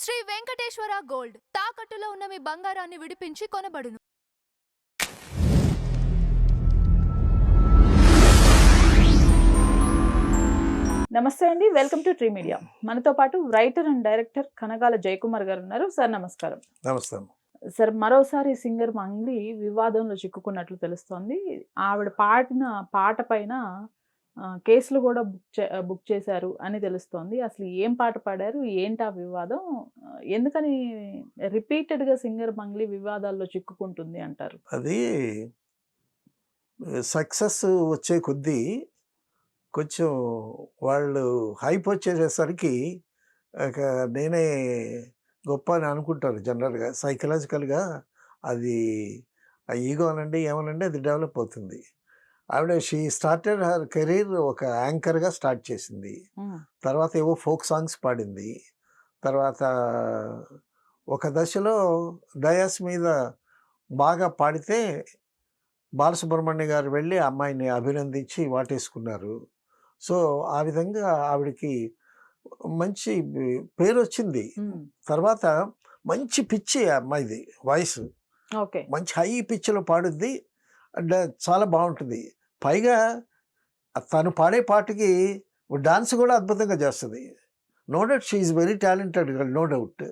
Shri Venkateswara gold తాకట్టులో ఉన్న మీ బంగారాన్ని విడిపించి కొనబడును. నమస్తే అండి, వెల్కమ్ టు ట్రీ మీడియా. మనతో పాటు writer and director Kanagala Jayakumar గారు ఉన్నారు. సార్ నమస్కారం. నమస్తే. సార్, మరోసారి సింగర్ మంగ్లీ వివాదంలో చిక్కుకున్నట్లు తెలుస్తోంది. ఆవిడ పాడిన పాట పైన కేసులు కూడా బుక్ చేశారు అని తెలుస్తోంది. అసలు ఏం పాట పాడారు, ఏంటి ఆ వివాదం, ఎందుకని రిపీటెడ్గా సింగర్ మంగ్లీ వివాదాల్లో చిక్కుకుంటుంది అంటారు? అది సక్సెస్ వచ్చే కొద్దీ కొంచెం వాళ్ళు హైప్ వచ్చేసరికి నేనే గొప్ప అని అనుకుంటారు జనరల్గా. సైకలాజికల్గా అది ఆ ఈగో అనండి ఏమనండి అది డెవలప్ అవుతుంది. ఆవిడ షీ స్టార్టెడ్ హర్ కెరీర్ ఒక యాంకర్గా స్టార్ట్ చేసింది. తర్వాత ఏవో ఫోక్ సాంగ్స్ పాడింది. తర్వాత ఒక దశలో డయాస్ మీద బాగా పాడితే బాలసుబ్రహ్మణ్య గారు వెళ్ళి అమ్మాయిని అభినందించి వాటేసుకున్నారు. సో ఆ విధంగా ఆవిడకి మంచి పేరు వచ్చింది. తర్వాత మంచి పిచ్చి అమ్మాయిది వాయిస్, మంచి హై పిచ్చిలో పాడుద్ది అండ్ చాలా బాగుంటుంది. పైగా తను పాడే పాటకి డాన్స్ కూడా అద్భుతంగా చేస్తుంది. No doubt she is very talented girl, no doubt.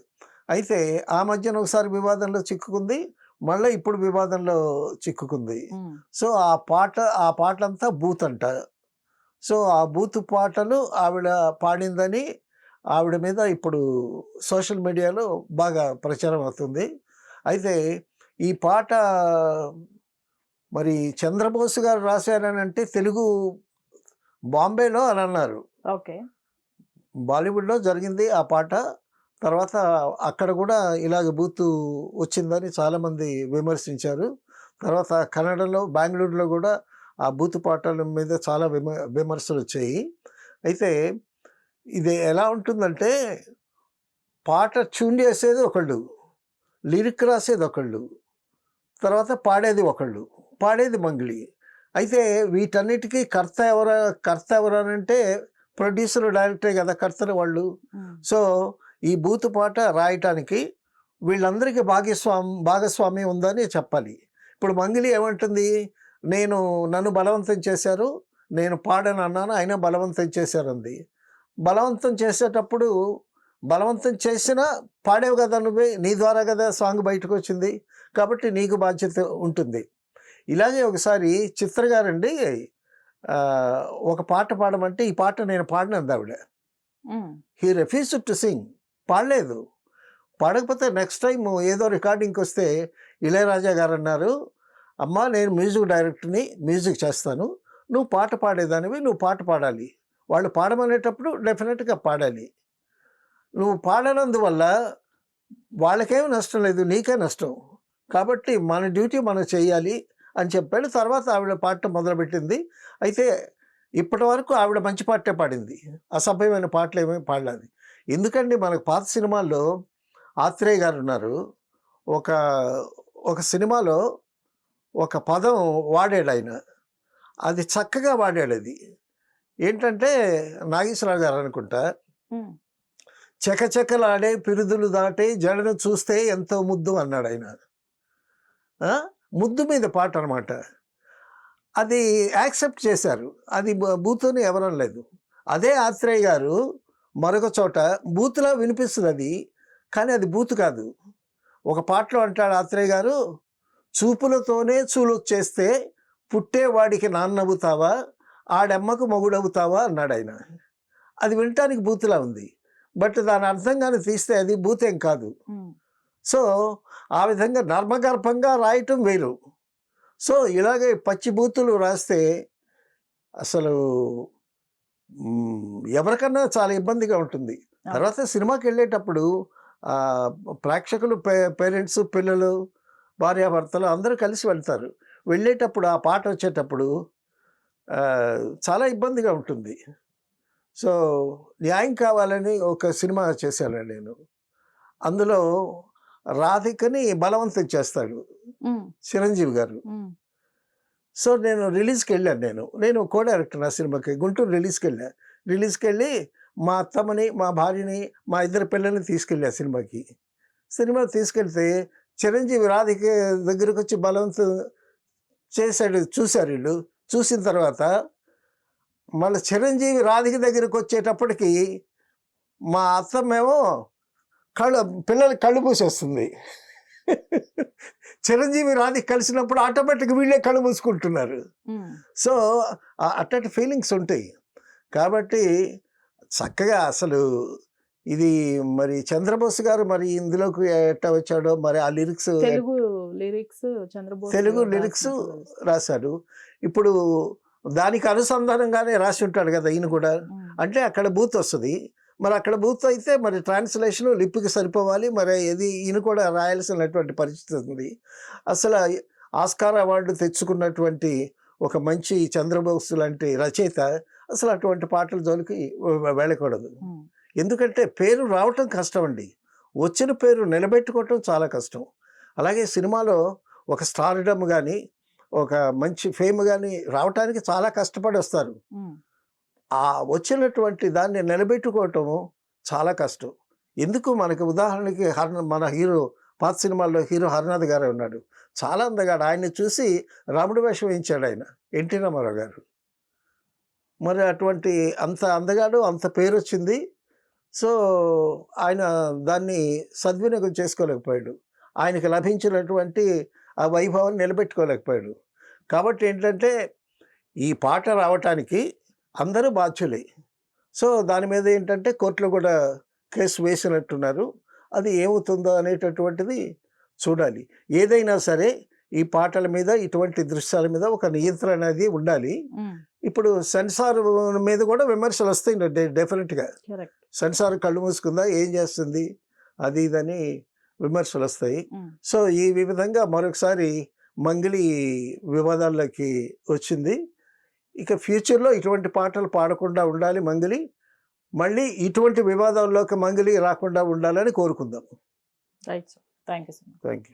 అయితే ఆ మధ్యన ఒకసారి వివాదంలో చిక్కుకుంది, మళ్ళీ ఇప్పుడు వివాదంలో చిక్కుకుంది. సో ఆ పాటలంతా బూత్ అంట. సో ఆ బూత్ పాటలు ఆవిడ పాడిందని ఆవిడ మీద ఇప్పుడు సోషల్ మీడియాలో బాగా ప్రచారం అవుతుంది. అయితే ఈ పాట మరి చంద్రబోస్ గారు రాశారని అంటే తెలుగు బాంబేలో అని అన్నారు. ఓకే, బాలీవుడ్లో జరిగింది ఆ పాట. తర్వాత అక్కడ కూడా ఇలాగ బూతు వచ్చిందని చాలామంది విమర్శించారు. తర్వాత కన్నడలో బెంగళూరులో కూడా ఆ బూతు పాటల మీద చాలా విమర్శలు వచ్చాయి. అయితే ఇది ఎలా ఉంటుందంటే పాట ట్యూన్ చేసేది ఒకళ్ళు, లిరిక్ రాసేది ఒకళ్ళు, తర్వాత పాడేది ఒకళ్ళు, పాడేది మంగ్లీ. అయితే వీటన్నిటికీ కర్త ఎవరు అని అంటే ప్రొడ్యూసర్ డైరెక్టరే కదా కర్తలు వాళ్ళు. సో ఈ బూతు పాట రాయటానికి వీళ్ళందరికీ భాగస్వామ్యం ఉందని చెప్పాలి. ఇప్పుడు మంగ్లీ ఏమంటుంది, నన్ను బలవంతం చేశారు, నేను పాడని అన్నాను, అయినా బలవంతం చేశారంది. బలవంతం చేసేటప్పుడు బలవంతం చేసినా పాడేవు కదా నువ్వే, నీ ద్వారా కదా సాంగ్ బయటకు వచ్చింది, కాబట్టి నీకు బాధ్యత ఉంటుంది. ఇలాగే ఒకసారి చిత్ర గారండి ఒక పాట పాడమంటే ఈ పాట నేను పాడినంది ఆవిడ. హీ రిఫ్యూజ్డ్ టు సింగ్, పాడలేదు. పాడకపోతే నెక్స్ట్ టైం ఏదో రికార్డింగ్కి వస్తే ఇళయరాజా గారు అన్నారు, అమ్మా నేను మ్యూజిక్ డైరెక్టర్ని, మ్యూజిక్ చేస్తాను, నువ్వు పాట పాడేదానివి, నువ్వు పాట పాడాలి, వాళ్ళు పాడమనేటప్పుడు డెఫినెట్గా పాడాలి. నువ్వు పాడనందువల్ల వాళ్ళకేమీ నష్టం లేదు, నీకే నష్టం, కాబట్టి మన డ్యూటీ మనం చేయాలి అని చెప్పాడు. తర్వాత ఆవిడ పాట మొదలుపెట్టింది. అయితే ఇప్పటి వరకు ఆవిడ మంచి పాటే పాడింది, అసభ్యమైన పాటలు ఏమీ పాడలేదు. ఎందుకండి మనకు పాత సినిమాల్లో ఆత్రేయ గారు ఉన్నారు. ఒక సినిమాలో ఒక పదం వాడాడు ఆయన, అది చక్కగా వాడాడు. అది ఏంటంటే నాగేశ్వరరావు గారు అనుకుంటా, చకచకలాడే పిరుదులు దాటే జడను చూస్తే ఎంతో ముద్దు అన్నాడు ఆయన. ముద్దు మీద పాట అనమాట. అది యాక్సెప్ట్ చేశారు, అది బూతుని ఎవరం లేదు. అదే ఆత్రేయ గారు మరొక చోట బూతులా వినిపిస్తుంది అది, కానీ అది బూతు కాదు. ఒక పాటలో అంటాడు ఆత్రేయ గారు, చూపులతోనే చేస్తే పుట్టేవాడికి నాన్నవుతావా, ఆడమ్మకు మొగుడవుతావా అన్నాడు ఆయన. అది వినటానికి బూతులా ఉంది, బట్ దాని అర్థం కానీ తీస్తే అది బూతేం కాదు. సో ఆ విధంగా నర్మగర్భంగా రాయటం వేరు. సో ఇలాగే పచ్చి బూతులు రాస్తే అసలు ఎవరికన్నా చాలా ఇబ్బందిగా ఉంటుంది. తర్వాత సినిమాకి వెళ్ళేటప్పుడు ప్రేక్షకులు, పేరెంట్స్, పిల్లలు, భార్యాభర్తలు అందరూ కలిసి వెళ్తారు. వెళ్ళేటప్పుడు ఆ పాట వచ్చేటప్పుడు చాలా ఇబ్బందిగా ఉంటుంది. సో న్యాయం కావాలని ఒక సినిమా చేశాను నేను. అందులో రాధికని బలవంతం చేస్తాడు చిరంజీవి గారు. సో నేను రిలీజ్కి వెళ్ళాను, నేను కో డైరెక్టర్ ఆ సినిమాకి. గుంటూరు రిలీజ్కి వెళ్ళి మా అత్తమ్మని, మా భార్యని, మా ఇద్దరు పిల్లల్ని తీసుకెళ్ళా సినిమాకి. సినిమా తీసుకెళ్తే చిరంజీవి రాధిక దగ్గరికి వచ్చి బలవంతం చేశాడు. చూశారు వీళ్ళు. చూసిన తర్వాత మళ్ళీ చిరంజీవి రాధిక దగ్గరికి వచ్చేటప్పటికి మా అత్తమ్మేమో పిల్లలకి కళ్ళు మూసేస్తుంది. చిరంజీవి రాధిక కలిసినప్పుడు ఆటోమేటిక్గా వీళ్ళే కళ్ళు మూసుకుంటున్నారు. సో అట్లాంటి ఫీలింగ్స్ ఉంటాయి. కాబట్టి చక్కగా అసలు ఇది మరి చంద్రబోస్ గారు మరి ఇందులోకి ఎట్లా వచ్చాడో మరి ఆ లిరిక్స్ తెలుగు లిరిక్స్ చంద్రబోస్ తెలుగు గారు లిరిక్స్ రాసినట్లు తెలుస్తుంది. రాశాడు. ఇప్పుడు దానికి అనుసంధానంగానే రాసి ఉంటాడు కదా ఈయన కూడా. అంటే అక్కడ బూత్ వస్తుంది. మరి అక్కడ బూత్ అయితే మరి ట్రాన్స్లేషన్ లిప్కి సరిపోవాలి. మరి ఇది ఈయన కూడా రాయాల్సినటువంటి పరిస్థితి ఉంది. అసలు ఆస్కార్ అవార్డు తెచ్చుకున్నటువంటి ఒక మంచి చంద్రబోస్ లాంటి రచయిత అసలు అటువంటి పాటల జోలికి వెళ్ళకూడదు. ఎందుకంటే పేరు రావటం కష్టం అండి. వచ్చిన పేరు నిలబెట్టుకోవటం చాలా కష్టం. అలాగే సినిమాలో ఒక స్టార్డమ్ కానీ ఒక మంచి ఫేమ్ కానీ రావటానికి చాలా కష్టపడి వస్తారు. ఆ వచ్చినటువంటి దాన్ని నిలబెట్టుకోవటం చాలా కష్టం. ఎందుకు మనకి ఉదాహరణకి మన హీరో పాత సినిమాల్లో హీరో హరినాథ్ గారే ఉన్నాడు. చాలా అందగాడు. ఆయన్ని చూసి రాముడి వేషం వేయించాడు ఆయన, ఎన్టీ రామారావు గారు. మరి అటువంటి అంత అందగాడు, అంత పేరు వచ్చింది. సో ఆయన దాన్ని సద్వినియోగం చేసుకోలేకపోయాడు. ఆయనకి లభించినటువంటి ఆ వైభవాన్ని నిలబెట్టుకోలేకపోయాడు. కాబట్టి ఏంటంటే ఈ పాట రావటానికి అందరూ బాధ్యులే. సో దాని మీద ఏంటంటే కోర్టులో కూడా కేసు వేసినట్టున్నారు. అది ఏమవుతుందో అనేటటువంటిది చూడాలి. ఏదైనా సరే ఈ పాటల మీద ఇటువంటి దృశ్యాల మీద ఒక నియంత్రణ అనేది ఉండాలి. ఇప్పుడు సెన్సార్ మీద కూడా విమర్శలు వస్తాయి డెఫినెట్గా. సెన్సార్ కళ్ళు మూసుకుందా, ఏం చేస్తుంది, అది ఇదని విమర్శలు వస్తాయి. సో ఈ విధంగా మరొకసారి మంగిలి వివాదాల్లోకి వచ్చింది. ఇక ఫ్యూచర్లో ఇటువంటి పాటలు పాడకుండా ఉండాలి మంగిలి. మళ్ళీ ఇటువంటి వివాదాల్లోకి మంగిలి రాకుండా ఉండాలని కోరుకుందాం. Right sir. Thank you so much. Thank you.